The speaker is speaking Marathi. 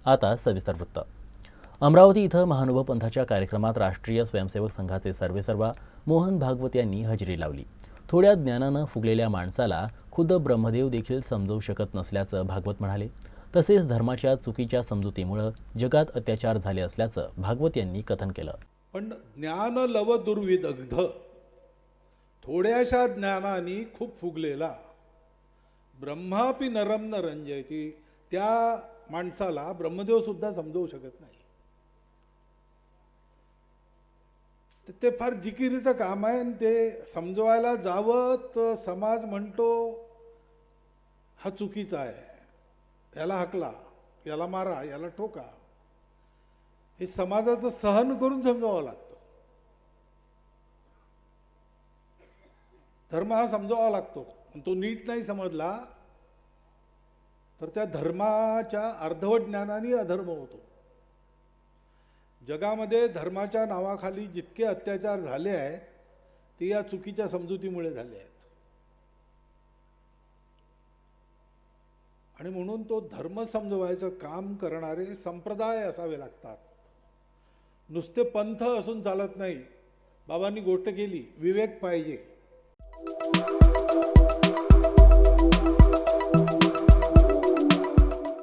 आता सविस्तर वृत्त। अमरावती इथं महानुभव पंथाच्या कार्यक्रमात राष्ट्रीय स्वयंसेवक संघाचे सर्वेसर्वा मोहन भागवत यांनी हजेरी लावली। थोड्या ज्ञानानं फुगलेल्या माणसाला खुद्द ब्रह्मदेव देखील समजू शकत नसल्याचं भागवत म्हणाले। तसेच धर्माच्या चुकीच्या समजुतीमुळे जगात अत्याचार झाले असल्याचं भागवत यांनी कथन केलं। पण ज्ञान लव दुर्विदग्ध, थोड्याशा ज्ञानाने खूप फुगलेला ब्रह्मापि नरम न रंजयती, त्या माणसाला ब्रह्मदेव सुद्धा समजवू शकत नाही। ते फार जिकिरीचं काम आहे आणि ते समजवायला जावं तर समाज म्हणतो हा चुकीचा आहे, याला हकला, याला मारा, याला ठोका। हे समाजाचं सहन करून समजावं लागतं। धर्म हा समजावा लागतो, पण तो नीट नाही समजला तर त्या धर्माच्या अर्धवट ज्ञानाने अधर्म होतो। जगामध्ये धर्माच्या नावाखाली जितके अत्याचार झाले आहेत ते या चुकीच्या समजुतीमुळे झाले आहेत। आणि म्हणून तो धर्म समजवायचं काम करणारे संप्रदाय असावे लागतात। नुसते पंथ असून चालत नाही। बाबांनी गोष्ट केली, विवेक पाहिजे।